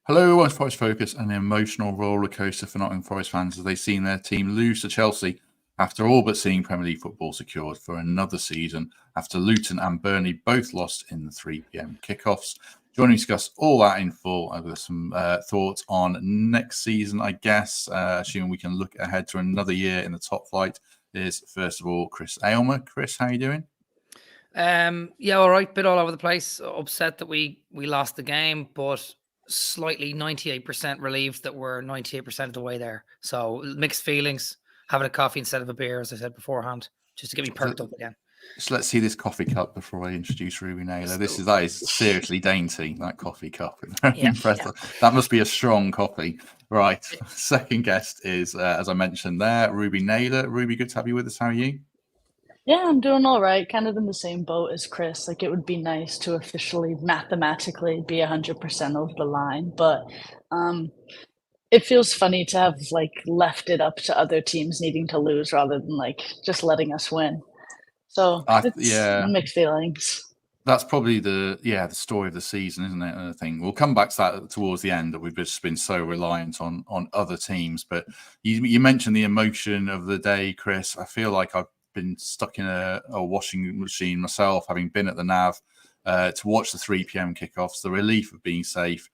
Hello, I'm Forest Focus, an emotional roller coaster for Nottingham Forest fans as they've seen their team lose to Chelsea after all but seeing Premier League football secured for another season after Luton and Burnley both lost in the 3 p.m. kickoffs. Joining me to discuss all that in full, I've got some thoughts on next season, I guess, assuming we can look ahead to another year in the top flight, is first of all Chris Aylmer. Chris, how are you doing? Yeah, all right. Bit all over the place. Upset that we lost the game, but slightly 98% relieved that we're 98% of the way there. So mixed feelings. Having a coffee instead of a beer, as I said beforehand, just to get me perked up again. So let's see this coffee cup before I introduce Ruby Naylor. That is seriously dainty, that coffee cup. Very impressive. Yeah. That must be a strong coffee. Right. Second guest is, as I mentioned there, Ruby Naylor. Ruby, good to have you with us. How are you? Yeah, I'm doing all right. Kind of in the same boat as Chris. Like, it would be nice to officially, mathematically be 100% over the line, but it feels funny to have left it up to other teams needing to lose rather than just letting us win. So it's mixed feelings. That's probably the story of the season, isn't it? I think we'll come back to that towards the end. That we've just been so reliant on other teams. But you mentioned the emotion of the day, Chris. I feel like I've been stuck in a washing machine myself, having been at the Nav to watch the 3 p.m. kickoffs, the relief of being safe,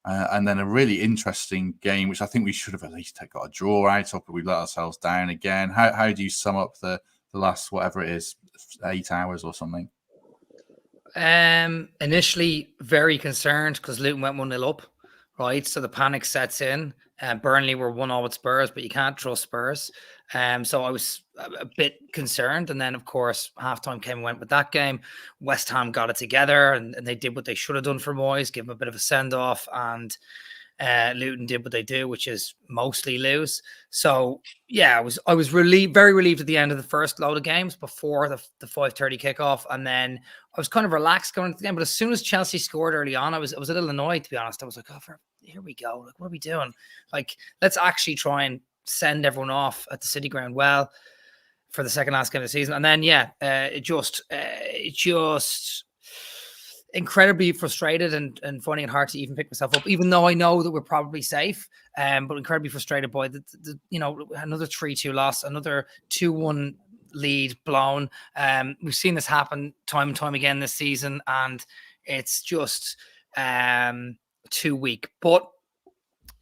and then a really interesting game, which I think we should have at least got a draw out of, but we let ourselves down again. How do you sum up the last, whatever it is, 8 hours or something? Initially very concerned because Luton went 1-0 up, right? So the panic sets in. Burnley were 1-0 with Spurs, but you can't trust Spurs. So I was a bit concerned. And then, of course, halftime came and went with that game. West Ham got it together and they did what they should have done for Moyes, give him a bit of a send-off. And Luton did what they do, which is mostly lose. So yeah, I was very relieved at the end of the first load of games before the 5:30 kickoff, and then I was kind of relaxed going into the game. But as soon as Chelsea scored early on, I was a little annoyed, to be honest. I was like, oh, here we go. Like, what are we doing? Like, let's actually try and send everyone off at the City Ground well for the second last game of the season. And then it just incredibly frustrated and finding it hard to even pick myself up, even though I know that we're probably safe. But incredibly frustrated by the another 3-2 loss, another 2-1 lead blown. We've seen this happen time and time again this season, and it's just too weak. But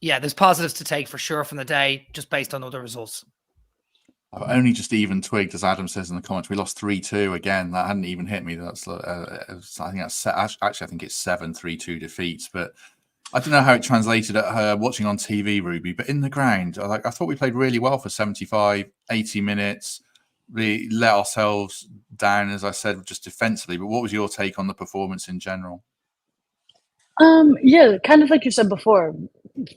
yeah, there's positives to take for sure from the day, just based on other results. I've only just even twigged, as Adam says in the comments, we lost 3-2 again. That hadn't even hit me. That's I think it's 7 3-2 defeats. But I don't know how it translated at her watching on TV, Ruby. But in the ground, I thought we played really well for 75, 80 minutes. We let ourselves down, as I said, just defensively. But what was your take on the performance in general? Yeah, kind of like you said before,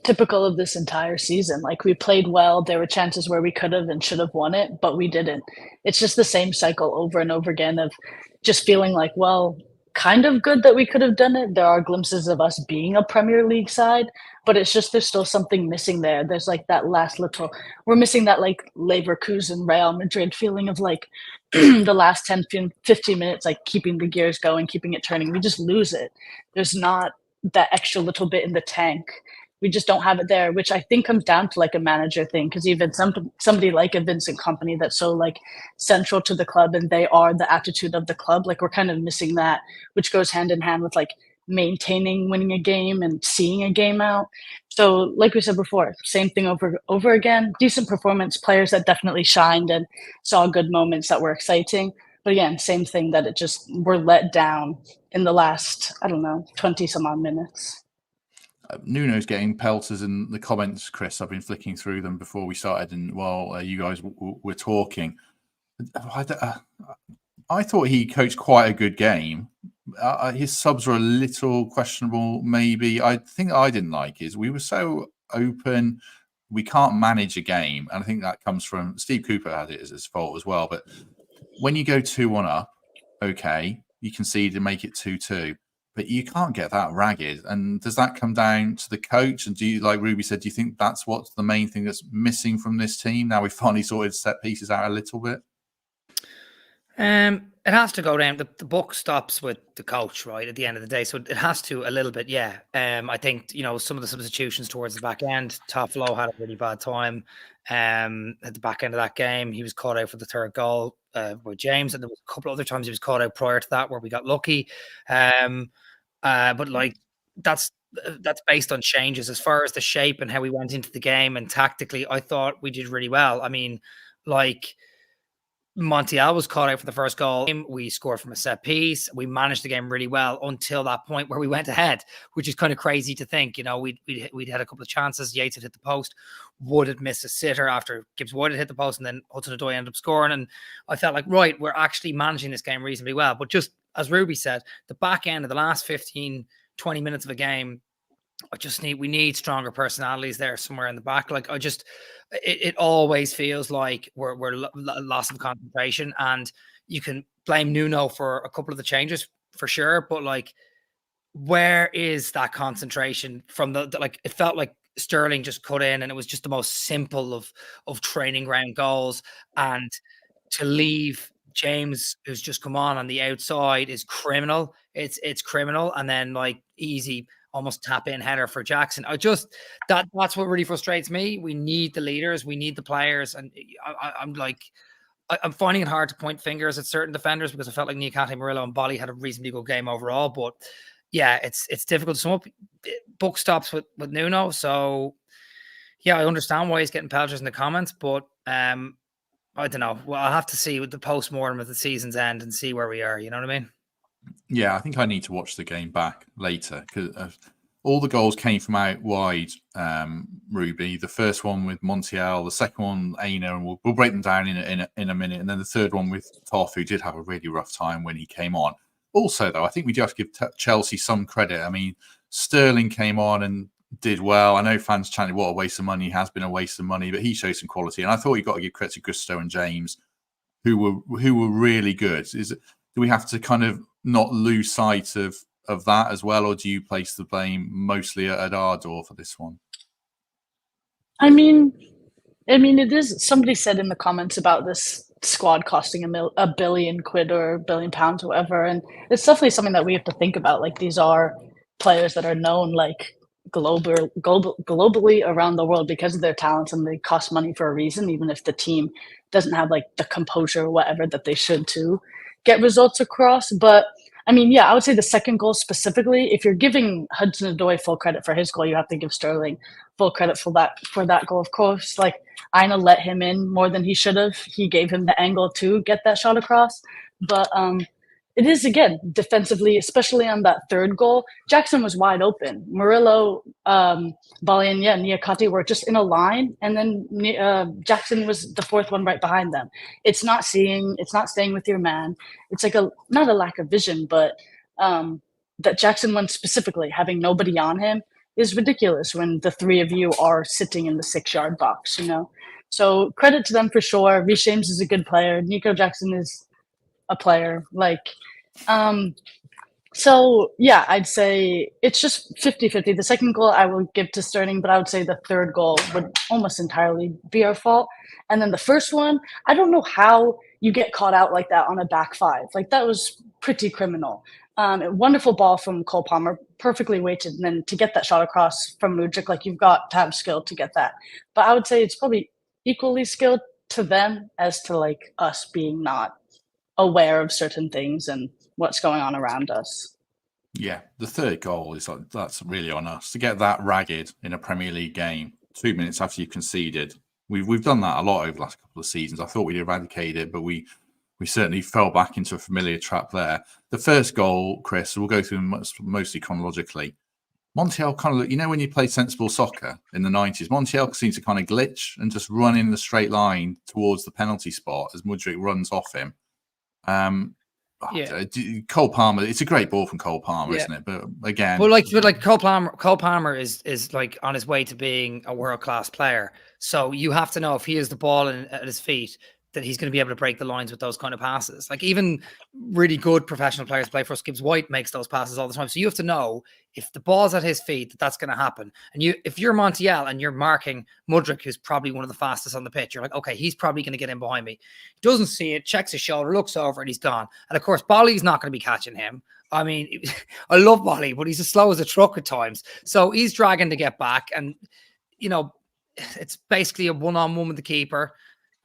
typical of this entire season. Like, we played well. There were chances where we could have and should have won it, but we didn't. It's just the same cycle over and over again of just feeling like, well, kind of good that we could have done it. There are glimpses of us being a Premier League side, but it's just there's still something missing there. There's like that last little, we're missing that like Leverkusen, Real Madrid feeling of like the last 10, 15 minutes, like keeping the gears going, keeping it turning. We just lose it. There's not that extra little bit in the tank. We just don't have it there, which I think comes down to like a manager thing. Because even somebody like a Vincent Kompany that's so like central to the club and they are the attitude of the club, like we're kind of missing that, which goes hand in hand with like maintaining winning a game and seeing a game out. So like we said before, same thing over again. Decent performance, players that definitely shined and saw good moments that were exciting. But again, same thing, that it just we're let down in the last, 20 some odd minutes. Nuno's getting pelters in the comments, Chris. I've been flicking through them before we started, and while you guys were talking, I thought he coached quite a good game. His subs were a little questionable, maybe. I think I didn't like is we were so open. We can't manage a game, and I think that comes from Steve Cooper had it as his fault as well. But when you go 2-1 up, okay, you concede and make it 2-2. But you can't get that ragged. And does that come down to the coach? And do you, like Ruby said, do you think that's what's the main thing that's missing from this team? Now we've finally sorted set pieces out a little bit. It has to go down. The buck stops with the coach, right? At the end of the day, so it has to a little bit, yeah. I think some of the substitutions towards the back end. Toffolo had a really bad time. At the back end of that game, he was caught out for the third goal with James, and there was a couple of other times he was caught out prior to that where we got lucky. But like that's based on changes as far as the shape and how we went into the game and tactically. I thought we did really well. I mean, like. Montiel was caught out for the first goal. We scored from a set piece. We managed the game really well until that point where we went ahead, which is kind of crazy to think. We'd had a couple of chances. Yates had hit the post. Wood had missed a sitter after Gibbs Wood had hit the post, and then Hudson-Odoi ended up scoring. And I felt like, right, we're actually managing this game reasonably well. But just as Ruby said, the back end of the last 15, 20 minutes of a game, we need stronger personalities there somewhere in the back. Like it always feels like we're loss of concentration, and you can blame Nuno for a couple of the changes for sure, but like, where is that concentration from like, it felt like Sterling just cut in and it was just the most simple of training ground goals, and to leave James, who's just come on the outside, is criminal. It's criminal. And then like easy, almost tap in header for Jackson. That's what really frustrates me. We need the leaders, we need the players, and I'm finding it hard to point fingers at certain defenders because I felt like Niakate, Murillo, and Bolly had a reasonably good game overall. But yeah, it's difficult to sum up. Buck stops with Nuno, so yeah, I understand why he's getting pelters in the comments, but I don't know. Well, I'll have to see with the post-mortem at the season's end and see where we are. You know what I mean? Yeah, I think I need to watch the game back later because all the goals came from out wide, Ruby. The first one with Montiel, the second one, Aylmer, and we'll break them down in a minute. And then the third one with Toff, who did have a really rough time when he came on. Also, though, I think we do have to give Chelsea some credit. I mean, Sterling came on and did well. I know fans chanted, what a waste of money. He has been a waste of money, but he showed some quality. And I thought you got to give credit to Gusto and James, who were really good. Do we have to kind of not lose sight of that as well, or do you place the blame mostly at our door for this one? I mean, it is. Somebody said in the comments about this squad costing a billion quid or £1 billion or whatever, and it's definitely something that we have to think about. Like, these are players that are known like globally around the world because of their talents, and they cost money for a reason, even if the team doesn't have like the composure or whatever that they should to get results across. But I mean, yeah, I would say the second goal specifically, if you're giving Hudson-Odoi full credit for his goal, you have to give Sterling full credit for that goal. Of course, like, Aina let him in more than he should have. He gave him the angle to get that shot across. But it is, again, defensively, especially on that third goal, Jackson was wide open. Murillo, Bolly, and Niakate were just in a line, and then Jackson was the fourth one right behind them. It's not staying with your man. It's like not a lack of vision, but that Jackson one specifically, having nobody on him, is ridiculous when the three of you are sitting in the 6-yard box, So credit to them for sure. Reece James is a good player. Nico Jackson is a player. So yeah, I'd say it's just 50-50. The second goal I will give to Sterling, but I would say the third goal would almost entirely be our fault. And then the first one, I don't know how you get caught out like that on a back five. Like, that was pretty criminal. A wonderful ball from Cole Palmer, perfectly weighted, and then to get that shot across from Mudryk, like, you've got to have skill to get that. But I would say it's probably equally skilled to them as to like us being not aware of certain things and what's going on around us. Yeah, the third goal is that's really on us to get that ragged in a Premier League game 2 minutes after you conceded. We've done that a lot over the last couple of seasons. I thought we'd eradicate it, but we certainly fell back into a familiar trap there. The first goal, Chris, we'll go through them mostly chronologically. Montiel kind of, when you play sensible soccer in the 90s, Montiel seems to kind of glitch and just run in the straight line towards the penalty spot as Mudryk runs off him. Cole Palmer, it's a great ball from Cole Palmer, isn't it? But again, well, like Cole Palmer is like on his way to being a world-class player. So you have to know if he has the ball at his feet, that he's going to be able to break the lines with those kind of passes. Like even really good professional players play for us. Gibbs White makes those passes all the time. So you have to know if the ball's at his feet, that's going to happen. And if you're Montiel and you're marking Mudryk, who's probably one of the fastest on the pitch, you're like, okay, he's probably going to get in behind me. He doesn't see it, checks his shoulder, looks over, and he's gone. And of course, Bolly's not going to be catching him. I mean, I love Bolly, but he's as slow as a truck at times. So he's dragging to get back. And, you know, it's basically a one-on-one with the keeper.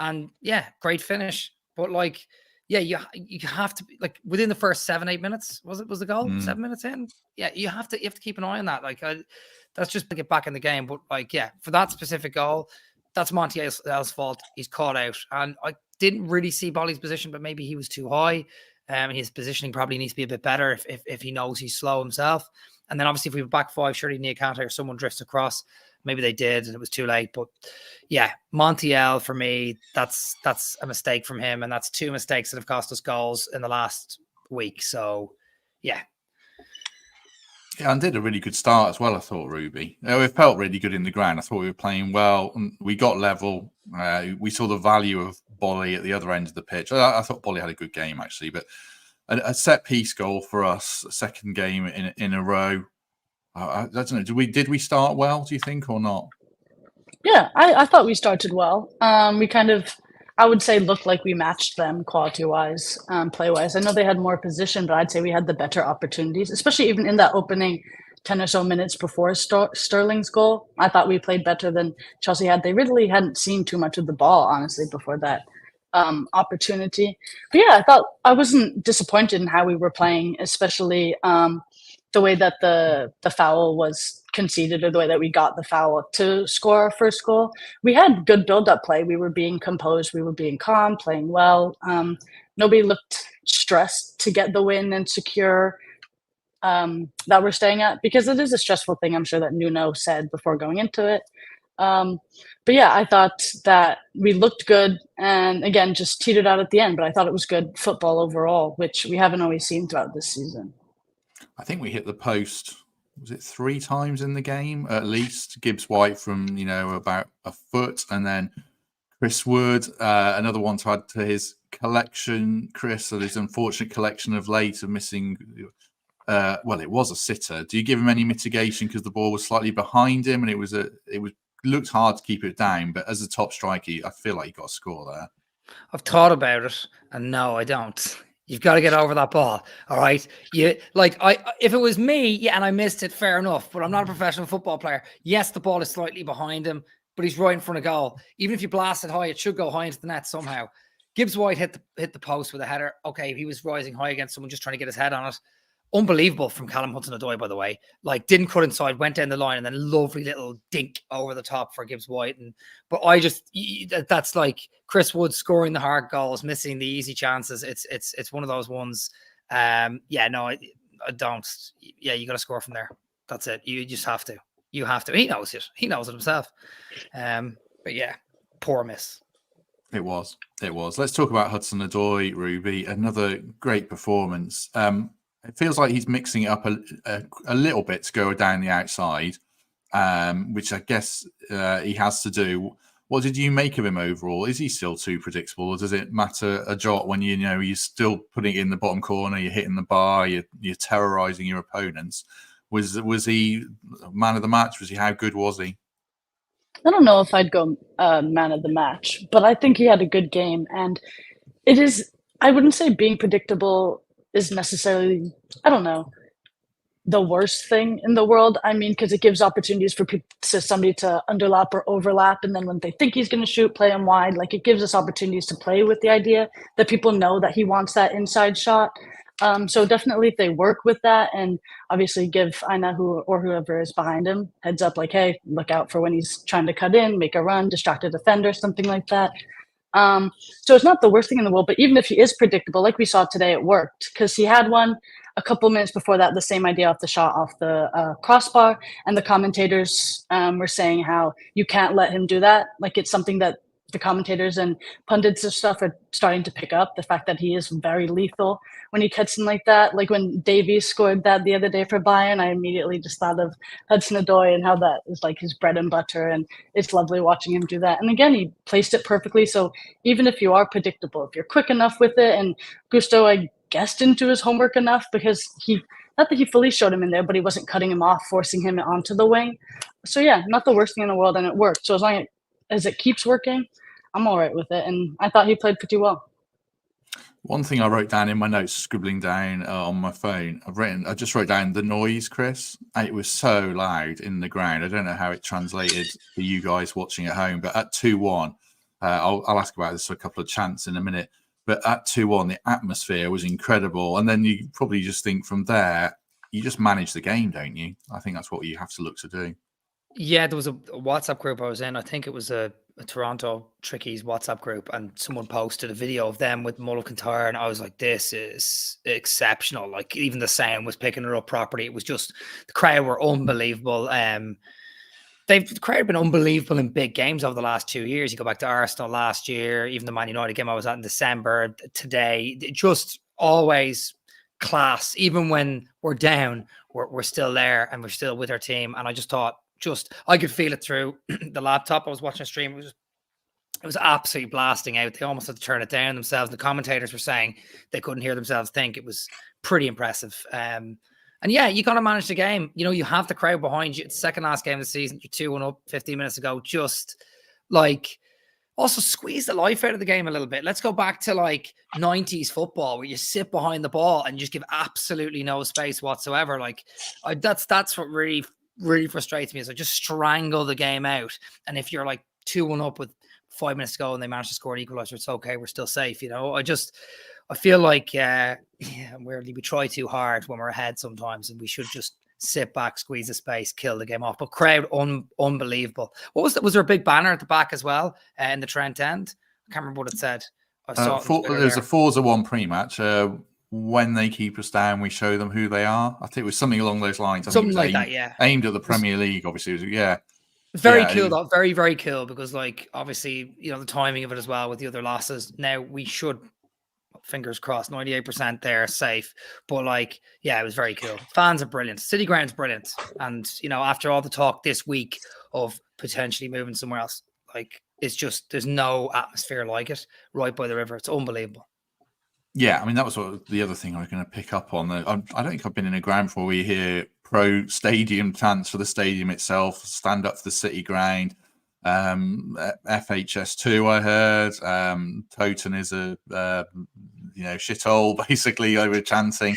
And yeah, great finish. But like, yeah, you have to be like within the first 7-8 minutes. Was the goal 7 minutes in? Yeah, you have to keep an eye on that. Like, that's just to get back in the game. But like, yeah, for that specific goal, that's Montiel's fault. He's caught out, and I didn't really see Bolly's position, but maybe he was too high. His positioning probably needs to be a bit better if he knows he's slow himself. And then obviously if we were back five, surely Niakate or someone drifts across. Maybe they did and it was too late. But yeah, Montiel for me, that's a mistake from him. And that's two mistakes that have cost us goals in the last week. So yeah. Yeah, and did a really good start as well, I thought, Ruby. It felt really good in the ground. I thought we were playing well. And we got level. We saw the value of Bolly at the other end of the pitch. I thought Bolly had a good game, actually. But a set-piece goal for us, a second game in a row. I don't know. Did we start well, do you think, or not? Yeah, I thought we started well. We kind of, I would say, looked like we matched them quality-wise, play-wise. I know they had more position, but I'd say we had the better opportunities, especially even in that opening 10 or so minutes before Sterling's goal. I thought we played better than Chelsea had. They really hadn't seen too much of the ball, honestly, before that opportunity. But yeah, I thought I wasn't disappointed in how we were playing, especially the way that the foul was conceded or the way that we got the foul to score our first goal. We had good build-up play. We were being composed. We were being calm, playing well. Nobody looked stressed to get the win and secure that we're staying at, because it is a stressful thing, I'm sure, that Nuno said before going into it. But yeah, I thought that we looked good and, again, just teetered out at the end. But I thought it was good football overall, which we haven't always seen throughout this season. I think we hit the post, was it 3 times in the game at least? Gibbs White from, about a foot, and then Chris Wood, another one to add to his collection, Chris, of his unfortunate collection of late of missing. It was a sitter. Do you give him any mitigation because the ball was slightly behind him and it looked hard to keep it down? But as a top striker, I feel like you got a score there. I've thought about it, and no, I don't. You've got to get over that ball, all right? If it was me, and I missed it, fair enough. But I'm not a professional football player. Yes, the ball is slightly behind him, but he's right in front of goal. Even if you blast it high, it should go high into the net somehow. Gibbs White hit the post with a header. Okay, he was rising high against someone just trying to get his head on it. Unbelievable from Callum Hudson-Odoi, by the way. Like, didn't cut inside, went down the line, and then lovely little dink over the top for Gibbs White. But that's like Chris Wood scoring the hard goals, missing the easy chances. It's one of those ones. I don't. Yeah, you got to score from there. That's it. You just have to. You have to. He knows it. He knows it himself. But yeah, poor miss. It was. Let's talk about Hudson-Odoi, Ruby. Another great performance. It feels like he's mixing it up a little bit to go down the outside, which I guess he has to do. What did you make of him overall? Is he still too predictable, or does it matter a jot when you're still putting it in the bottom corner, you're hitting the bar, you're terrorizing your opponents? Was he man of the match? How good was he? I don't know if I'd go man of the match, but I think he had a good game. And it is, I wouldn't say being predictable is necessarily, I don't know, the worst thing in the world. I mean, because it gives opportunities for somebody to underlap or overlap. And then when they think he's going to shoot, play him wide. Like, it gives us opportunities to play with the idea that people know that he wants that inside shot. So definitely if they work with that and obviously give Aina or whoever is behind him heads up, like, hey, look out for when he's trying to cut in, make a run, distract a defender, something like that. So it's not the worst thing in the world, but even if he is predictable, like we saw today, it worked because he had one a couple minutes before that, the same idea off the shot off the crossbar, and the commentators were saying how you can't let him do that. Like, it's something that the commentators and pundits and stuff are starting to pick up the fact that he is very lethal when he cuts in like that. Like when Davies scored that the other day for Bayern, I immediately just thought of Hudson-Odoi and how that is like his bread and butter, and it's lovely watching him do that. And again, he placed it perfectly. So even if you are predictable, if you're quick enough with it, and Gusto, I guess, didn't do his homework enough because not that he fully showed him in there, but he wasn't cutting him off, forcing him onto the wing. So yeah, not the worst thing in the world, and it worked. So as long as it keeps working, I'm all right with it. And I thought he played pretty well. One thing I wrote down in my notes, scribbling down on my phone, I just wrote down the noise, Chris. It was so loud in the ground. I don't know how it translated for you guys watching at home, but at 2-1, I'll ask about this a couple of chants in a minute. But at 2-1, the atmosphere was incredible. And then you probably just think from there, you just manage the game, don't you? I think that's what you have to look to do. Yeah, there was a WhatsApp group I was in. I think it was a Toronto Trickies WhatsApp group, and someone posted a video of them with Mull of Kintyre, and I was like, this is exceptional. Like, even the sound was picking it up properly. It was just, the crowd were unbelievable. The crowd have been unbelievable in big games over the last 2 years. You go back to Arsenal last year, even the Man United game I was at in December, today, just always class. Even when we're down, we're still there and we're still with our team. And I just thought, I could feel it through the laptop. I was watching a stream. It was absolutely blasting out. They almost had to turn it down themselves. The commentators were saying they couldn't hear themselves think. It was pretty impressive. And yeah, you got to manage the game. You know, you have the crowd behind you. It's the second last game of the season. You're 2-1 up 15 minutes ago. Just like, also squeeze the life out of the game a little bit. Let's go back to like 90s football where you sit behind the ball and you just give absolutely no space whatsoever. Like, that's what really frustrates me, is I just strangle the game out. And if you're like 2-1 up with 5 minutes to go and they manage to score an equalizer, it's okay, we're still safe, you know. I feel like we try too hard when we're ahead sometimes, and we should just sit back, squeeze the space, kill the game off. But crowd, unbelievable. What was that? Was there a big banner at the back as well in the Trent end? I can't remember what it said. I saw there's a Forza 1 pre-match. When they keep us down, we show them who they are. I think it was something along those lines. Something like that, yeah. Aimed at the Premier League, obviously. Yeah. Very cool, though. Very, very cool, because, like, obviously, you know, the timing of it as well with the other losses. Now, we should, fingers crossed, 98% there, safe. But, like, yeah, it was very cool. Fans are brilliant. City Ground's brilliant. And, you know, after all the talk this week of potentially moving somewhere else, like, it's just, there's no atmosphere like it right by the river. It's unbelievable. Yeah, I mean, that was the other thing I was going to pick up on. I don't think I've been in a ground before where you hear pro-stadium chants for the stadium itself, stand up for the City Ground. FHS2, I heard. Toten is a shithole, basically, over chanting.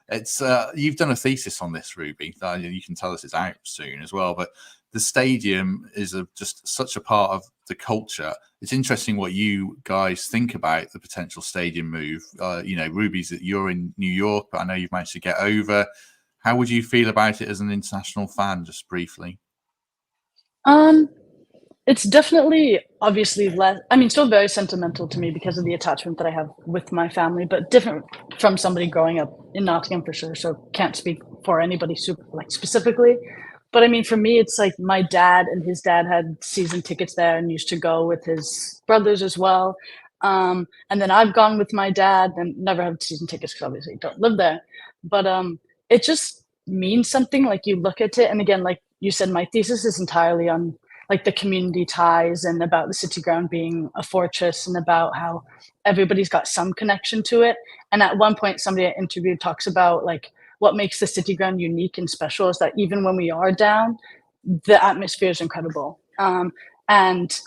It's you've done a thesis on this, Ruby. You can tell us it's out soon as well. But the stadium is just such a part of the culture. It's interesting what you guys think about the potential stadium move. Ruby's that you're in New York, but I know you've managed to get over. How would you feel about it as an international fan, just briefly? It's definitely, obviously, less, I mean, still very sentimental to me because of the attachment that I have with my family, but different from somebody growing up in Nottingham for sure. So can't speak for anybody specifically. But I mean, for me, it's like my dad and his dad had season tickets there and used to go with his brothers as well. And then I've gone with my dad and never had season tickets because obviously I don't live there. But it just means something. Like, you look at it, and again, like you said, my thesis is entirely on like the community ties and about the City Ground being a fortress and about how everybody's got some connection to it. And at one point, somebody I interviewed talks about like what makes the City Ground unique and special is that even when we are down, the atmosphere is incredible. And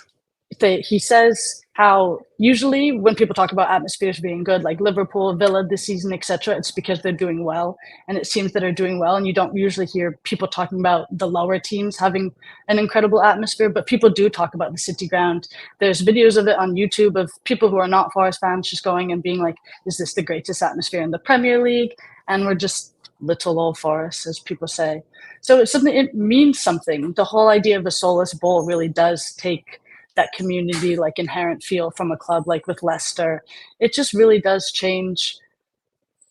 he says how usually when people talk about atmospheres being good, like Liverpool, Villa this season, etc., it's because they're doing well, and it seems that they're doing well. And you don't usually hear people talking about the lower teams having an incredible atmosphere, but people do talk about the City Ground. There's videos of it on YouTube of people who are not Forest fans just going and being like, "Is this the greatest atmosphere in the Premier League?" And we're just little old Forest, as people say. So it's something. It means something. The whole idea of a soulless bowl really does take that community, like, inherent feel from a club like with Leicester. It just really does change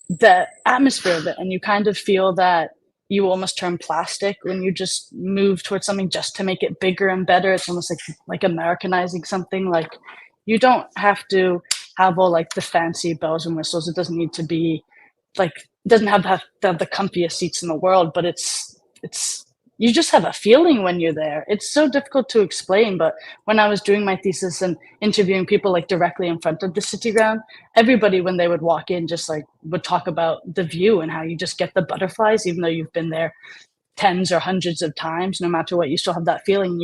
the atmosphere of it. And you kind of feel that you almost turn plastic when you just move towards something just to make it bigger and better. It's almost like Americanizing something. Like you don't have to have all like the fancy bells and whistles. It doesn't need to be like it doesn't have to have the comfiest seats in the world, but it's you just have a feeling when you're there. It's so difficult to explain, but when I was doing my thesis and interviewing people like directly in front of the city ground, everybody when they would walk in just like would talk about the view and how you just get the butterflies even though you've been there tens or hundreds of times. No matter what, you still have that feeling.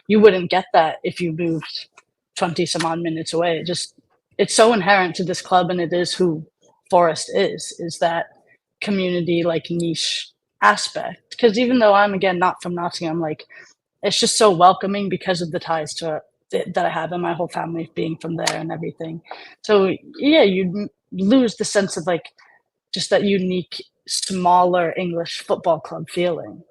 You wouldn't get that if you moved 20 some odd minutes away. It's so inherent to this club, and it is who Forest is that community like niche aspect. Because even though I'm again not from Nottingham, like it's just so welcoming because of the ties to that I have and my whole family being from there and everything. So yeah, you lose the sense of like just that unique smaller English football club feeling.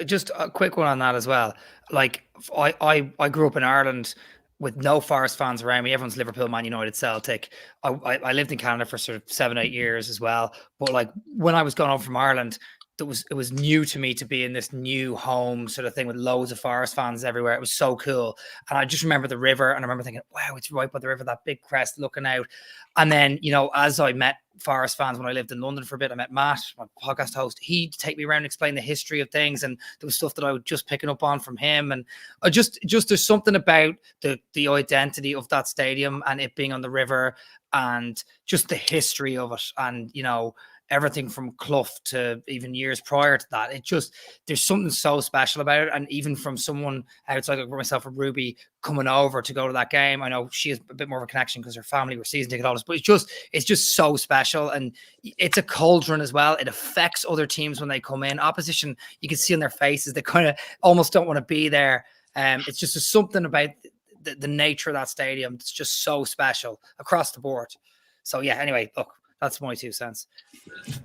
Just a quick one on that as well. Like I grew up in Ireland with no Forest fans around me. Everyone's Liverpool, Man United, Celtic. I lived in Canada for sort of 7-8 years as well. But like when I was going home from Ireland, it was new to me to be in this new home sort of thing with loads of Forest fans everywhere. It was so cool. And I just remember the river, and I remember thinking, wow, it's right by the river, that big crest looking out. And then, you know, as I met Forest fans when I lived in London for a bit, I met Matt, my podcast host. He'd take me around and explain the history of things, and there was stuff that I was just picking up on from him. And I just there's something about the identity of that stadium and it being on the river and just the history of it, and you know, everything from Clough to even years prior to that. It just, there's something so special about it. And even from someone outside like myself or Ruby coming over to go to that game, I know she has a bit more of a connection because her family were season ticket holders, but it's just so special. And it's a cauldron as well. It affects other teams when they come in. Opposition, you can see on their faces, they kind of almost don't want to be there. It's just something about the nature of that stadium. It's just so special across the board. So yeah, anyway, look, that's my 2 cents.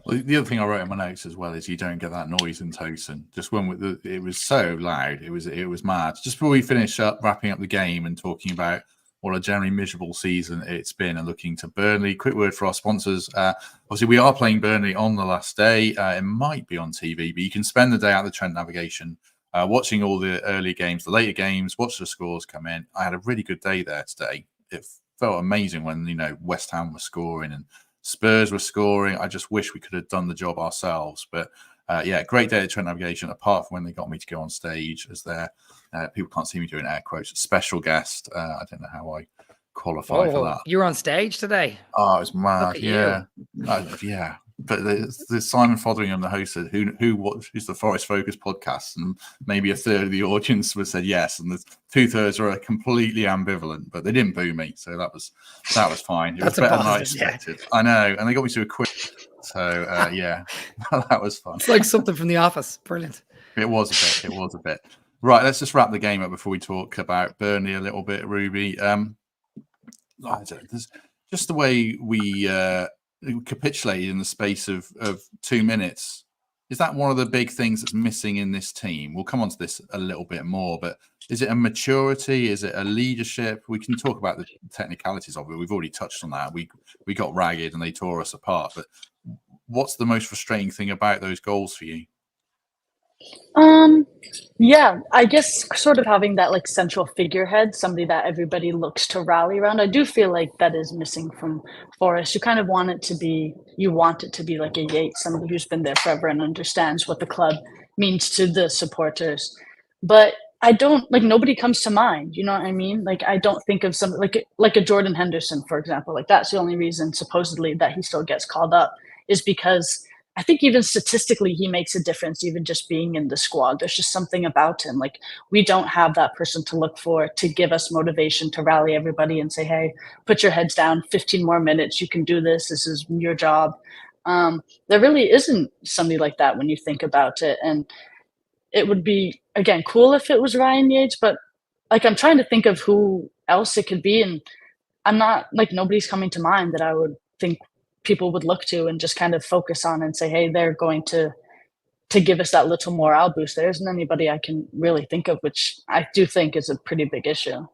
Well, the other thing I wrote in my notes as well is you don't get that noise in Towson. Just when it was so loud, it was mad. Just before we finish up, wrapping up the game and talking about what a generally miserable season it's been and looking to Burnley. Quick word for our sponsors. Obviously, we are playing Burnley on the last day. It might be on TV, but you can spend the day out the Trent Navigation watching all the early games, the later games, watch the scores come in. I had a really good day there today. It felt amazing when, you know, West Ham was scoring and Spurs were scoring. I just wish we could have done the job ourselves. But yeah, great day at Trent Navigation, apart from when they got me to go on stage as their, people can't see me doing air quotes, special guest. I don't know how I qualify for that. You were on stage today? Oh, it was mad. Yeah. Yeah. But the Simon Fotheringham, the host, said, who watches the Forest Focus podcast? And maybe a third of the audience would said yes, and the 2/3 are completely ambivalent. But they didn't boo me, so that was fine. It was better than I expected. Yeah. I know, and they got me to a quiz. So yeah, that was fun. It's like something from The Office. Brilliant. It was a bit. Right, let's just wrap the game up before we talk about Burnley a little bit, Ruby. Just the way we capitulated in the space of 2 minutes. Is that one of the big things that's missing in this team? We'll come on to this a little bit more, but is it a maturity? Is it a leadership? We can talk about the technicalities of it. We've already touched on that. We got ragged and they tore us apart. But what's the most frustrating thing about those goals for you? Yeah, I guess sort of having that like central figurehead, somebody that everybody looks to rally around. I do feel like that is missing from Forest. You kind of want it to be like a Yates, somebody who's been there forever and understands what the club means to the supporters. But I don't, like, nobody comes to mind, you know what I mean? Like, I don't think of something like a Jordan Henderson, for example. Like, that's the only reason supposedly that he still gets called up is because I think even statistically, he makes a difference, even just being in the squad. There's just something about him. Like, we don't have that person to look for to give us motivation to rally everybody and say, hey, put your heads down, 15 more minutes. You can do this. This is your job. There really isn't somebody like that when you think about it. And it would be, again, cool if it was Ryan Yates, but like, I'm trying to think of who else it could be. And I'm not, like, nobody's coming to mind that I would think people would look to and just kind of focus on and say, hey, they're going to give us that little morale boost. There isn't anybody I can really think of, which I do think is a pretty big issue.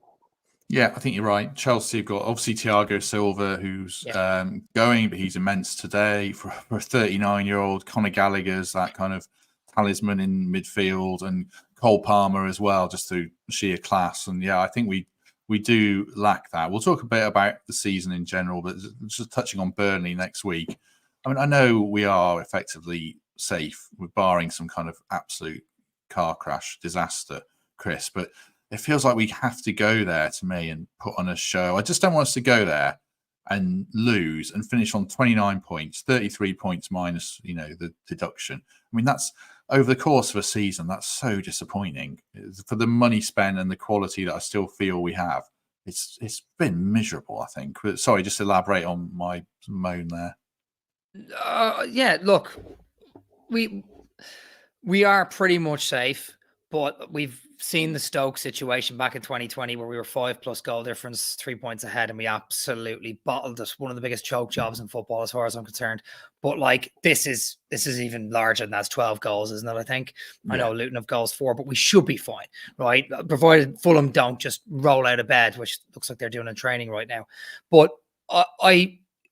Yeah, I think you're right. Chelsea have got obviously Thiago Silva, who's going, but he's immense today for a 39-year-old. Conor Gallagher's that kind of talisman in midfield, and Cole Palmer as well, just through sheer class. And yeah, I think we do lack that. We'll talk a bit about the season in general, but just touching on Burnley next week. I mean, I know we are effectively safe, with barring some kind of absolute car crash disaster, Chris, but it feels like we have to go there, to me, and put on a show. I just don't want us to go there and lose and finish on 29 points, 33 points minus, the deduction. I mean, that's over the course of a season. That's so disappointing for the money spent and the quality that I still feel we have. It's been miserable, I think. But sorry, just elaborate on my moan there. Yeah, look, we are pretty much safe, but we've seen the Stoke situation back in 2020 where we were 5+ goal difference, 3 points ahead, and we absolutely bottled it. One of the biggest choke jobs in football, as far as I'm concerned. But like, this is even larger than that's 12 goals, isn't it? I think. Yeah. I know Luton have goals 4, but we should be fine, right? Provided Fulham don't just roll out of bed, which looks like they're doing in training right now. But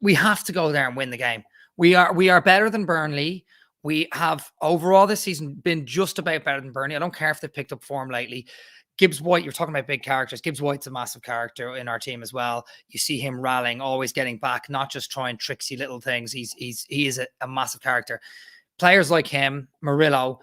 we have to go there and win the game. We are better than Burnley. We have overall this season been just about better than Burnley. I don't care if they've picked up form lately. Gibbs White, you're talking about big characters. Gibbs White's a massive character in our team as well. You see him rallying, always getting back, not just trying tricksy little things. He is a massive character. Players like him, Murillo,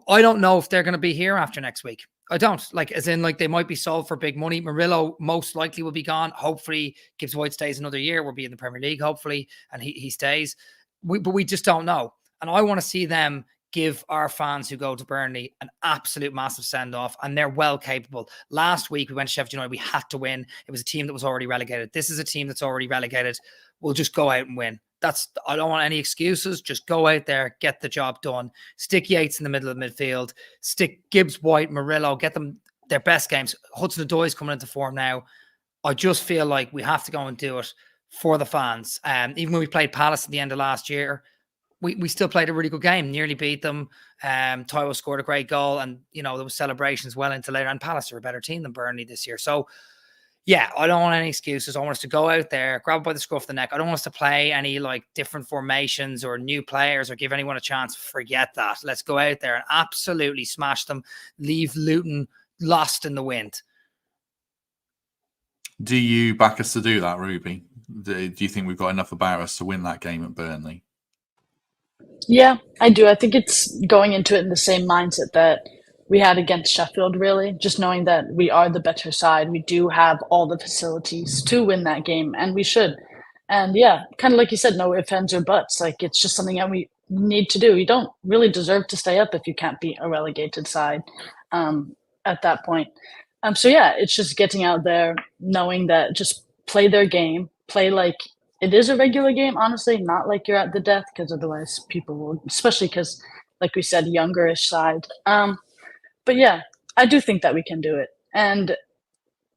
I don't know if they're going to be here after next week. I don't, as in they might be sold for big money. Murillo most likely will be gone. Hopefully Gibbs White stays another year. We'll be in the Premier League, hopefully, and he stays. But we just don't know. And I want to see them give our fans who go to Burnley an absolute massive send-off, and they're well capable. Last week, we went to Sheffield United. We had to win. It was a team that was already relegated. This is a team that's already relegated. We'll just go out and win. I don't want any excuses. Just go out there, get the job done. Stick Yates in the middle of the midfield. Stick Gibbs, White, Murillo. Get them their best games. Hudson-Odoi coming into form now. I just feel like we have to go and do it for the fans. Even when we played Palace at the end of last year, we still played a really good game, nearly beat them. Taiwo scored a great goal, and there was celebrations well into later. And Palace are a better team than Burnley this year. So, yeah, I don't want any excuses. I want us to go out there, grab it by the scruff of the neck. I don't want us to play any different formations or new players or give anyone a chance. Forget that. Let's go out there and absolutely smash them. Leave Luton lost in the wind. Do you back us to do that, Ruby? Do you think we've got enough about us to win that game at Burnley? Yeah, I do. I think it's going into it in the same mindset that we had against Sheffield, really. Just knowing that we are the better side. We do have all the facilities to win that game, and we should. And yeah, kind of like you said, no ifs, ands, or buts. It's just something that we need to do. You don't really deserve to stay up if you can't beat a relegated side at that point. So yeah, it's just getting out there, knowing that just play their game, play like it is a regular game, honestly, not like you're at the death, because otherwise people will, especially because, like we said, youngerish side. But yeah, I do think that we can do it. And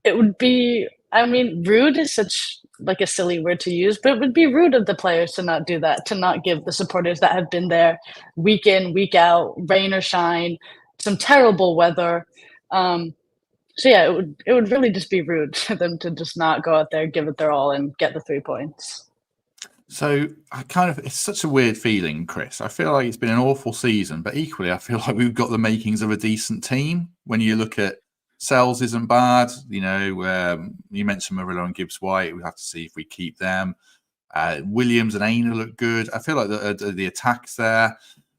it would be, rude is such a silly word to use, but it would be rude of the players to not do that, to not give the supporters that have been there week in, week out, rain or shine, some terrible weather. So yeah, it would really just be rude for them to just not go out there, give it their all, and get the 3 points. So it's such a weird feeling, Chris. I feel like it's been an awful season, but equally I feel like we've got the makings of a decent team. When you look at Sells isn't bad, you mentioned Murillo and Gibbs White. We have to see if we keep them. Williams and Aylmer look good. I feel like the attacks there.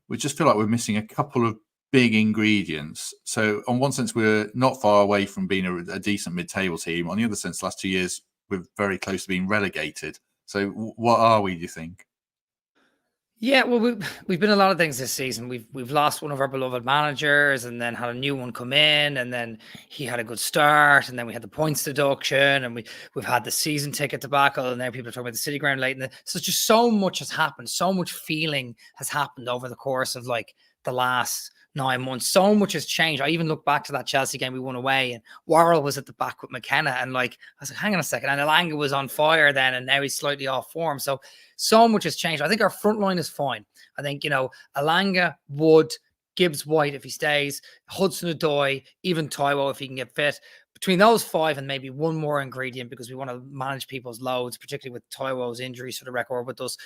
We just feel like we're missing a couple of big ingredients. So on one sense, we're not far away from being a decent mid-table team. On the other sense, the last 2 years, we're very close to being relegated. So what are we, do you think? Yeah, well, we've been a lot of things this season. We've lost one of our beloved managers, and then had a new one come in, and then he had a good start, and then we had the points deduction, and we've had the season ticket debacle, and now people are talking about the City Ground late. So just so much has happened. So much feeling has happened over the course of the last 9 months. So much has changed. I even look back to that Chelsea game we won away, and Worrell was at the back with McKenna, and I was like, hang on a second, and Elanga was on fire then, and now he's slightly off form. So much has changed. I think our front line is fine. I think, Elanga, Wood, Gibbs White if he stays, Hudson-Odoi, even Taiwo if he can get fit. between those 5 and maybe one more ingredient, because we want to manage people's loads, particularly with Taiwo's injuries for the record with us.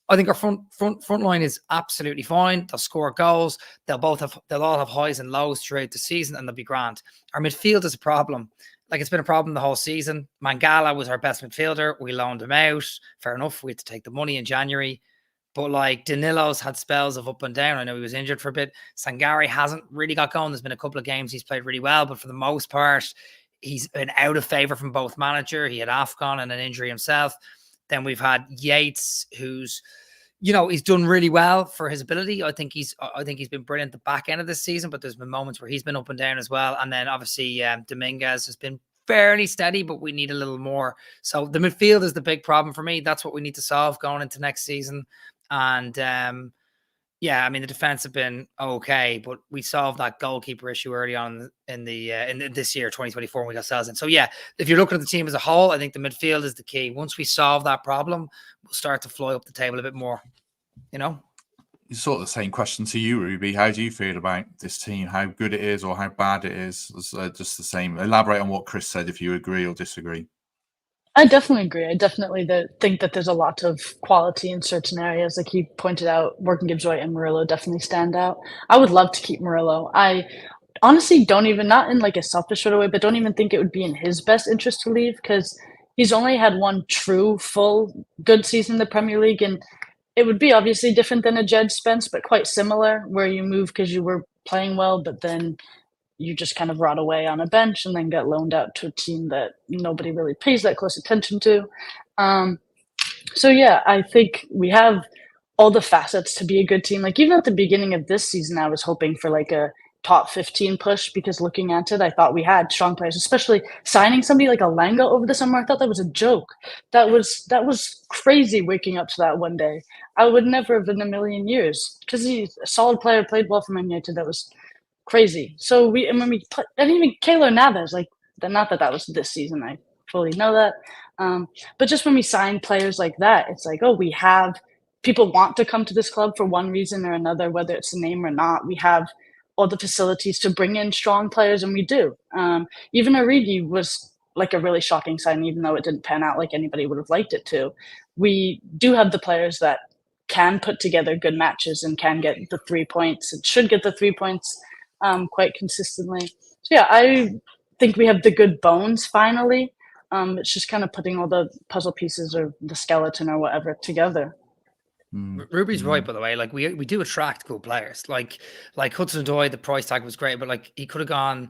I think our front line is absolutely fine. They'll score goals. They'll all have highs and lows throughout the season, and they'll be grand. Our midfield is a problem. Like, it's been a problem the whole season. Mangala was our best midfielder. We loaned him out. Fair enough. We had to take the money in January. But like, Danilo's had spells of up and down. I know he was injured for a bit. Sangare hasn't really got going. There's been a couple of games he's played really well, but for the most part, he's been out of favor from both manager. He had AFCON and an injury himself. Then we've had Yates, who's, he's done really well for his ability. I think he's been brilliant the back end of this season, but there's been moments where he's been up and down as well. And then obviously Dominguez has been fairly steady, but we need a little more. So the midfield is the big problem for me. That's what we need to solve going into next season. And yeah, I mean, the defense have been okay, but we solved that goalkeeper issue early on in this year, 2024, when we got Sells in. So yeah, if you're looking at the team as a whole, I think the midfield is the key. Once we solve that problem, we'll start to fly up the table a bit more, It's sort of the same question to you, Ruby. How do you feel about this team? How good it is or how bad it is? It's, just the same. Elaborate on what Chris said if you agree or disagree. I definitely agree. I definitely think that there's a lot of quality in certain areas. Like he pointed out, Morgan Gibbs-White and Murillo definitely stand out. I would love to keep Murillo. I honestly don't even, not in like a selfish sort of way, but don't even think it would be in his best interest to leave, because he's only had one true, full, good season in the Premier League. And it would be obviously different than a Jed Spence, but quite similar, where you move because you were playing well, but then you just kind of rot away on a bench and then get loaned out to a team that nobody really pays that close attention to. So yeah, I think we have all the facets to be a good team. Like even at the beginning of this season, I was hoping for like a top 15 push, because looking at it, I thought we had strong players, especially signing somebody like Alanga over the summer. I thought that was a joke. That was crazy waking up to that one day. I would never have in a million years, because he's a solid player, played well for Man United. That was crazy. So and even Keylor Navas, like, not that was this season, I fully know that. But just when we sign players like that, it's like, oh, we have people want to come to this club for one reason or another, whether it's the name or not. We have all the facilities to bring in strong players, and we do. Even Origi was like a really shocking sign, even though it didn't pan out like anybody would have liked it to. We do have the players that can put together good matches and can get the 3 points. It should get the 3 points quite consistently. So yeah, I think we have the good bones finally. It's just kind of putting all the puzzle pieces or the skeleton or whatever together. Ruby's right, by the way. Like we do attract good players. Like Hudson-Odoi, the price tag was great, but like he could have gone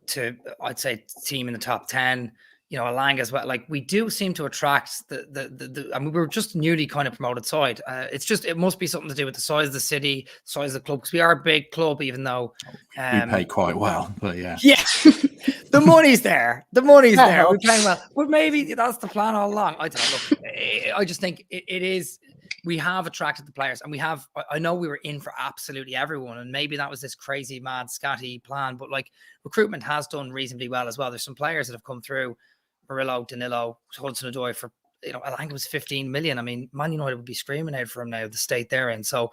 to, I'd say, team in the top 10. Alanga as well. Like we do seem to attract the I mean, we were just newly kind of promoted side. It must be something to do with the size of the city, size of the club, because we are a big club, even though we pay quite well. But yeah, the money's there. The money's there. We're playing well, but maybe that's the plan all along. I don't know. Look, I just think it is. We have attracted the players, and I know we were in for absolutely everyone, and maybe that was this crazy, mad, scatty plan, but like recruitment has done reasonably well as well. There's some players that have come through. Murillo, Danilo, Hudson-Odoi for, I think it was 15 million. I mean, Man United would be screaming out for him now, the state they're in. So,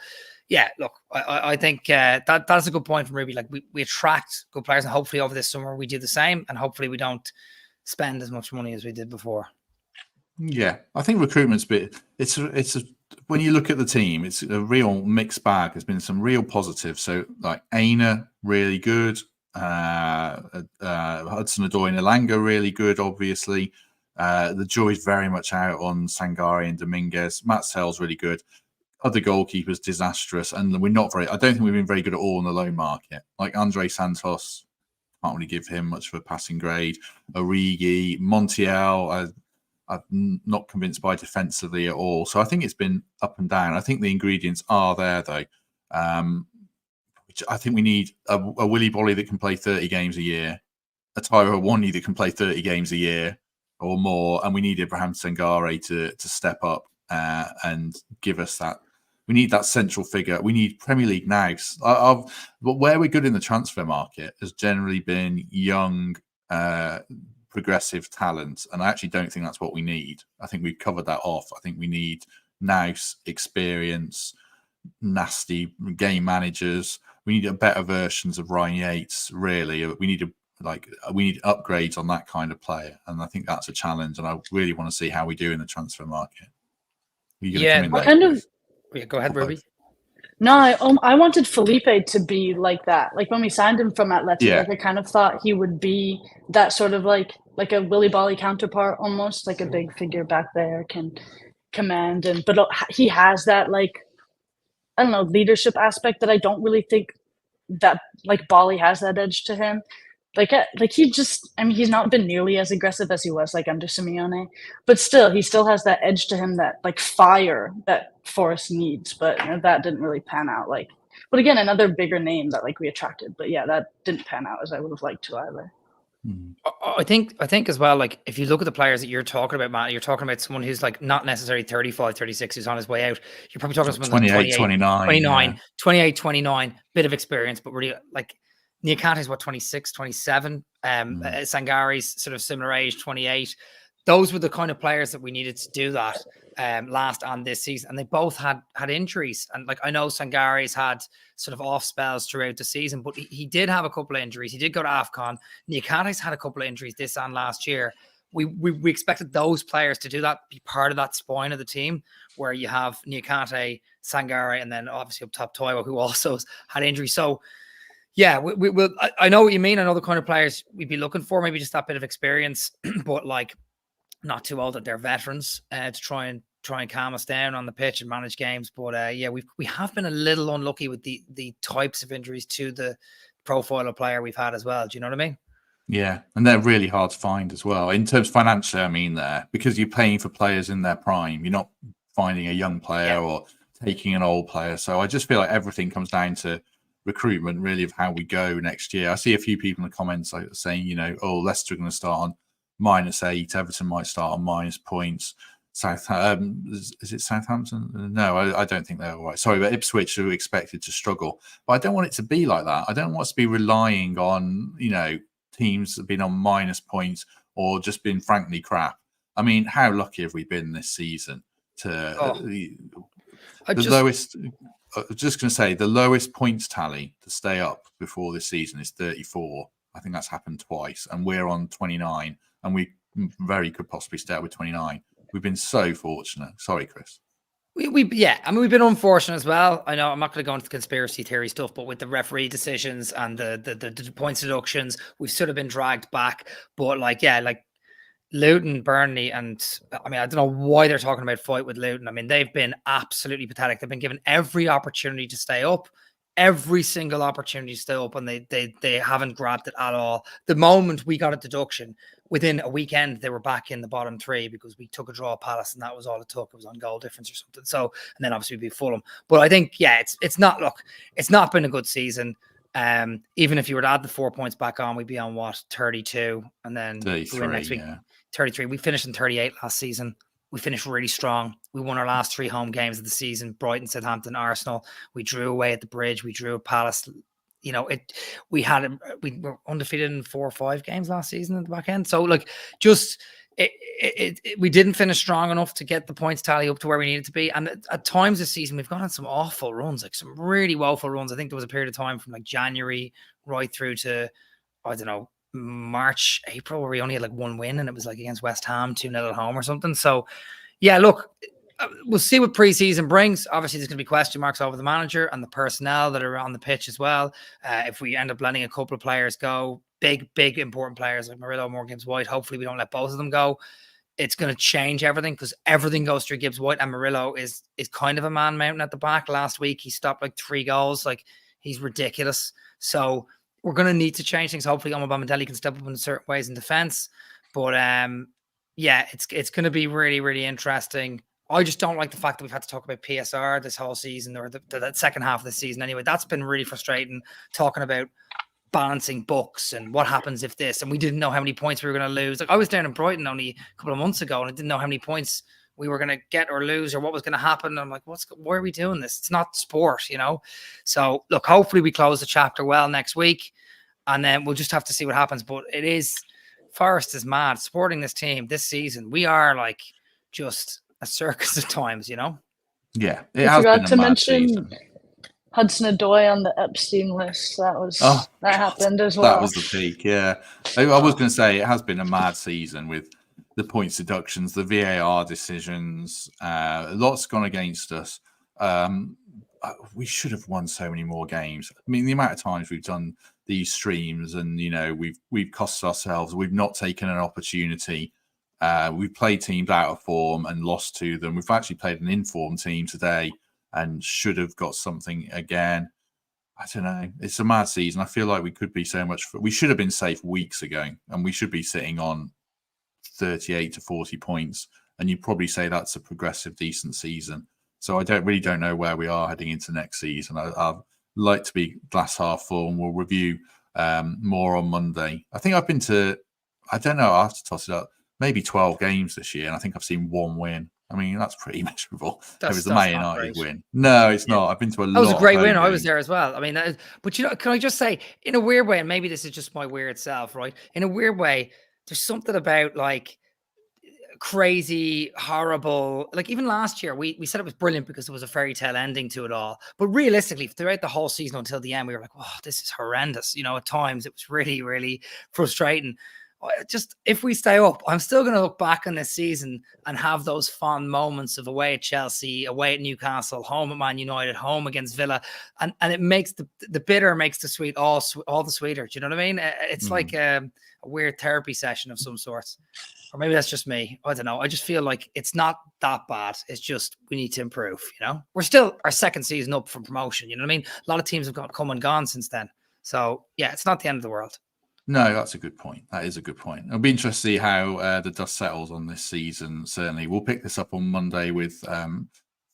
yeah, look, I think that's a good point from Ruby. Like, we attract good players, and hopefully over this summer we do the same, and hopefully we don't spend as much money as we did before. Yeah, I think recruitment's when you look at the team, it's a real mixed bag. There's been some real positives. So, like Aylmer, really good. Hudson-Odoi and Alanga, really good, obviously. The jury's very much out on Sangare and Dominguez. Matt Sells, really good. Other goalkeepers, disastrous. And I don't think we've been very good at all in the loan market. Like Andre Santos, can't really give him much of a passing grade. Origi, Montiel, I'm not convinced by defensively at all. So I think it's been up and down. I think the ingredients are there, though. I think we need a Willy Bolly that can play 30 games a year, a Tyrone Wani that can play 30 games a year or more, and we need Ibrahim Sangare to step up and give us that. We need that central figure. We need Premier League nags. But where we're good in the transfer market has generally been young, progressive talent, and I actually don't think that's what we need. I think we've covered that off. I think we need nags, experience, nasty game managers. We need better versions of Ryan Yates, really. We need Like we need upgrades on that kind of player, and I think that's a challenge. And I really want to see how we do in the transfer market. Are you going to come in I there? kind of Yeah, go ahead, Ruby. No, I wanted Felipe to be like that. Like when we signed him from Atleti, Yeah. like I kind of thought he would be that sort of like a Willy Bolly counterpart, almost like a big figure back there, can command, but he has that, like, I don't know, leadership aspect that I don't really think that like Bolly has that edge to him. Like he just, I mean, he's not been nearly as aggressive as he was like under Simeone, but still, he still has that edge to him, that like fire that Forest needs. But that didn't really pan out. Like, but again, another bigger name that like we attracted, but yeah, that didn't pan out as I would have liked to either. I think as well, like if you look at the players that you're talking about, Matt, you're talking about someone who's like not necessarily 35, 36, who's on his way out. You're probably talking about someone 28, like 29. 29, 28, 29, bit of experience, but really like Niakante's what, 26, 27. Sangari's sort of similar age, 28. Those were the kind of players that we needed to do that last and this season. And they both had injuries. And like I know Sangari's had sort of off spells throughout the season, but he did have a couple of injuries. He did go to AFCON. Niakante's had a couple of injuries this and last year. We expected those players to do that, be part of that spine of the team, where you have Niakante, Sangare, and then obviously up top Toivo, who also had injuries. So yeah, we will. I know what you mean. I know the kind of players we'd be looking for, maybe just that bit of experience, but like not too old that they're veterans to try and calm us down on the pitch and manage games. But yeah, we have been a little unlucky with the types of injuries to the profile of player we've had as well. Do you know what I mean? Yeah, and they're really hard to find as well. In terms financially, I mean, there, because you're paying for players in their prime. You're not finding a young player or taking an old player. So I just feel like everything comes down to recruitment, really, of how we go next year. I see a few people in the comments saying, Leicester are going to start on -8, Everton might start on -points. Is it Southampton? No, I don't think they're all right. Sorry, but Ipswich are expected to struggle. But I don't want it to be like that. I don't want us to be relying on, teams that have been on -points or just been frankly crap. I mean, how lucky have we been this season to lowest? I was just going to say the lowest points tally to stay up before this season is 34. I think that's happened twice, and we're on 29, and we very could possibly stay up with 29. We've been so fortunate. Sorry, Chris. We've been unfortunate as well. I know I'm not going to go into the conspiracy theory stuff, but with the referee decisions and the points deductions, we've sort of been dragged back. But like Luton, Burnley, and I mean, I don't know why they're talking about fight with Luton. I mean, they've been absolutely pathetic. They've been given every opportunity to stay up, every single opportunity to stay up, and they haven't grabbed it at all. The moment we got a deduction, within a weekend, they were back in the bottom three because we took a draw at Palace, and that was all it took. It was on goal difference or something. So, and then obviously we beat Fulham. But I think, it's not been a good season. Even if you were to add the 4 points back on, we'd be on 32, and then 33 next week. 33. We finished in 38 last season. We finished really strong. We won our last 3 home games of the season: Brighton, Southampton, Arsenal. We drew away at the Bridge. We drew at Palace. We were undefeated in 4 or 5 games last season at the back end. So we didn't finish strong enough to get the points tally up to where we needed to be. And at times this season, we've gone on some awful runs, like some really woeful runs. I think there was a period of time from like January right through to, I don't know, March, April, where we only had like 1 win, and it was like against West Ham, 2-0 at home or something. So yeah, look, we'll see what preseason brings. Obviously, there's going to be question marks over the manager and the personnel that are on the pitch as well. If we end up letting a couple of players go, big important players like Murillo, Morgan Gibbs-White, hopefully we don't let both of them go. It's going to change everything because everything goes through Gibbs-White, and Murillo is kind of a man mountain at the back. Last week, he stopped like 3 goals. Like, he's ridiculous. So we're going to need to change things. Hopefully, Omobamidele can step up in certain ways in defense. But it's going to be really, really interesting. I just don't like the fact that we've had to talk about PSR this whole season, or the second half of the season anyway. That's been really frustrating, talking about balancing books and what happens if this, and we didn't know how many points we were going to lose. Like, I was down in Brighton only a couple of months ago, and I didn't know how many points we were going to get or lose, or what was going to happen. I'm like, why are we doing this? It's not sport, So look, hopefully we close the chapter well next week, and then we'll just have to see what happens. But Forest is mad supporting this team this season. We are like just a circus at times, Yeah, I forgot to mention. Hudson-Odoi on the Epstein list. That happened as well. That was the peak, yeah. I was going to say it has been a mad season with the points deductions, the VAR decisions. Lots gone against us. We should have won so many more games. I mean, the amount of times we've done these streams, and we've cost ourselves. We've not taken an opportunity. We've played teams out of form and lost to them. We've actually played an informed team today and should have got something again. I don't know. It's a mad season. I feel like we could be so much. We should have been safe weeks ago, and we should be sitting on 38 to 40 points. And you'd probably say that's a progressive, decent season. So I don't know where we are heading into next season. I'd like to be glass half full, and we'll review more on Monday. I think I've been to, I don't know, I have to toss it up, maybe 12 games this year, and I think I've seen one win. I mean, that's pretty miserable. It was the Man United win. No, it's not. I've been to a lot. That was a great win. Games. I was there as well. I mean, but can I just say, in a weird way, and maybe this is just my weird self, right? In a weird way, there's something about like crazy, horrible. Like even last year, we said it was brilliant because there was a fairy tale ending to it all. But realistically, throughout the whole season until the end, we were like, "Oh, this is horrendous." At times it was really, really frustrating. Just if we stay up, I'm still going to look back on this season and have those fond moments of away at Chelsea, away at Newcastle, home at Man United, home against Villa, and it makes the bitter makes the sweet all the sweeter. Do you know what I mean? It's like a weird therapy session of some sort, or maybe that's just me. I don't know. I just feel like it's not that bad. It's just we need to improve. We're still our second season up from promotion. You know what I mean? A lot of teams have come and gone since then. So yeah, it's not the end of the world. No, that's a good point. That is a good point. It'll be interesting to see how the dust settles on this season. Certainly, we'll pick this up on Monday with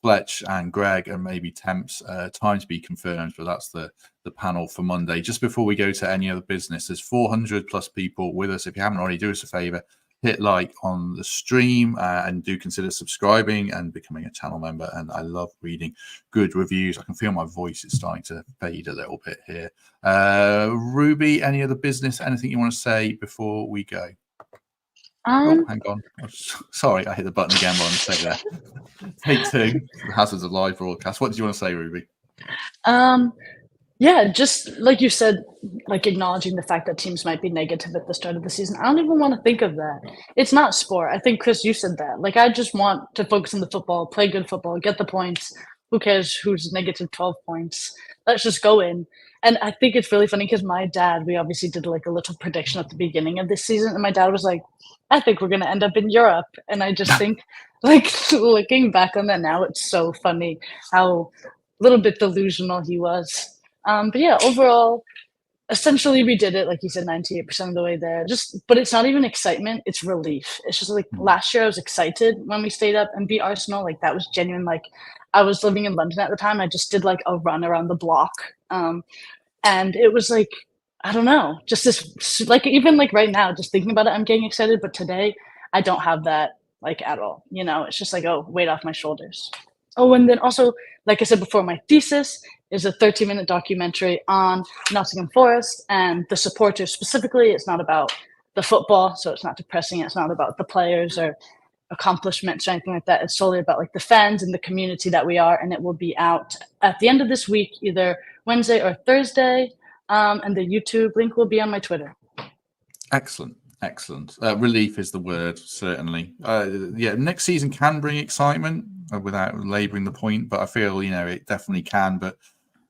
Fletch and Greg, and maybe Temps. Time to be confirmed, but that's the panel for Monday. Just before we go to any other business, there's 400 plus people with us. If you haven't already, do us a favor, hit like on the stream, and do consider subscribing and becoming a channel member. And I love reading good reviews. I can feel my voice is starting to fade a little bit here. Ruby, any other business, anything you want to say before we go? Oh, hang on. Sorry, I hit the button again by mistake there. Take two. The hazards of live broadcast. What did you want to say, Ruby? Yeah, just like you said, like acknowledging the fact that teams might be negative at the start of the season. I don't even want to think of that. It's not sport. I think, Chris, you said that. Like, I just want to focus on the football, play good football, get the points. Who cares who's negative 12 points? Let's just go in. And I think it's really funny because my dad, we obviously did like a little prediction at the beginning of this season. And my dad was like, I think we're going to end up in Europe. And I just think, like, looking back on that now, it's so funny how a little bit delusional he was. But yeah, overall, essentially we did it, like you said, 98% of the way there. But it's not even excitement, it's relief. It's just like last year I was excited when we stayed up and beat Arsenal. Like that was genuine. Like I was living in London at the time. I just did like a run around the block. And it was like, I don't know, just this, like even like right now, just thinking about it, I'm getting excited. But today I don't have that like at all. It's just like, oh, weight off my shoulders. Oh, and then also, like I said before, my thesis is a 30-minute documentary on Nottingham Forest and the supporters specifically. It's not about the football, so it's not depressing. It's not about the players or accomplishments or anything like that. It's solely about like the fans and the community that we are, and it will be out at the end of this week, either Wednesday or Thursday, and the YouTube link will be on my Twitter. Excellent. Relief is the word, certainly. Yeah, next season can bring excitement without labouring the point, but I feel, it definitely can. But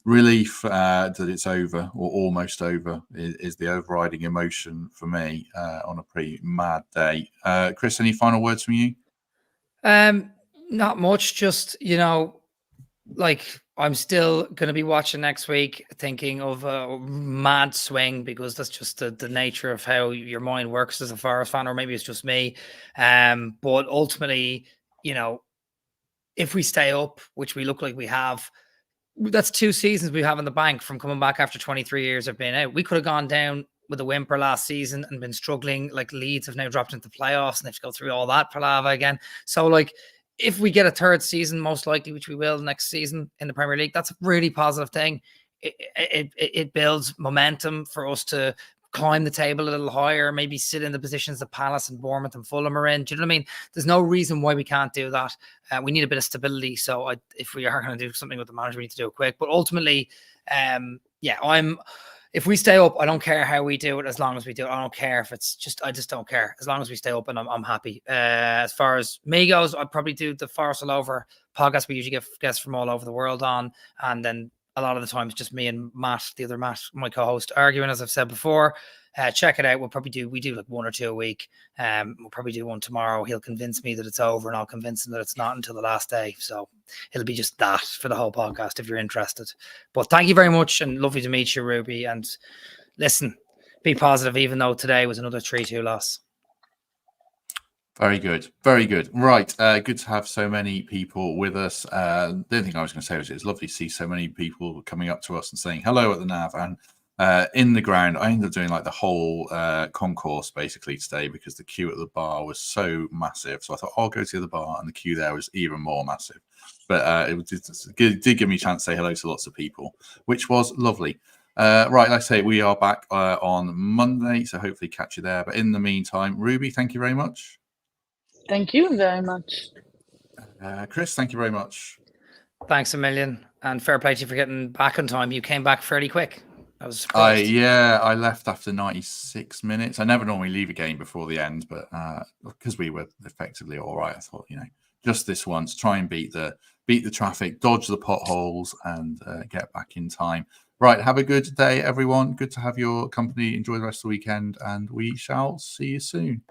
relief that it's over or almost over is the overriding emotion for me on a pretty mad day. Chris, any final words from you? Not much. Just, like I'm still going to be watching next week, thinking of a mad swing, because that's just the nature of how your mind works as a Forest fan, or maybe it's just me. But ultimately, if we stay up, which we look like we have, that's 2 seasons we have in the bank from coming back after 23 years of being out. We could have gone down with a whimper last season and been struggling. Like Leeds have now dropped into the playoffs and they have to go through all that palaver again. So like, if we get a third season, most likely, which we will next season in the Premier League, that's a really positive thing. It builds momentum for us to climb the table a little higher, maybe sit in the positions that Palace and Bournemouth and Fulham are in. Do you know what I mean? There's no reason why we can't do that. We need a bit of stability. So if we are going to do something with the manager, we need to do it quick. But ultimately, if we stay up, I don't care how we do it, as long as we do it. I don't care if it's just, I just don't care. As long as we stay up, and I'm happy. As far as me goes, I'd probably do the Forest All Over podcast. We usually get guests from all over the world on, and then a lot of the time it's just me and Matt, the other Matt, my co-host, arguing, as I've said before. Check it out. We do like 1 or 2 a week. We'll probably do one tomorrow. He'll convince me that it's over, and I'll convince him that it's not until the last day. So it'll be just that for the whole podcast if you're interested. But thank you very much, and lovely to meet you, Ruby. And listen, be positive, even though today was another 3-2 loss. Very good. Very good. Right. Good to have so many people with us. The only thing I was going to say was it's lovely to see so many people coming up to us and saying hello at the nav. And in the ground, I ended up doing like the whole concourse basically today because the queue at the bar was so massive. So I thought I'll go to the bar, and the queue there was even more massive. But it did give me a chance to say hello to lots of people, which was lovely. Right, like I say, we are back on Monday, so hopefully catch you there. But in the meantime, Ruby, thank you very much. Thank you very much. Chris, thank you very much. Thanks a million, and fair play to you for getting back on time. You came back fairly quick. I was surprised. I left after 96 minutes. I never normally leave a game before the end, but because we were effectively all right, I thought, just this once, try and beat the traffic, dodge the potholes, and get back in time. Right, have a good day, everyone. Good to have your company. Enjoy the rest of the weekend, and we shall see you soon.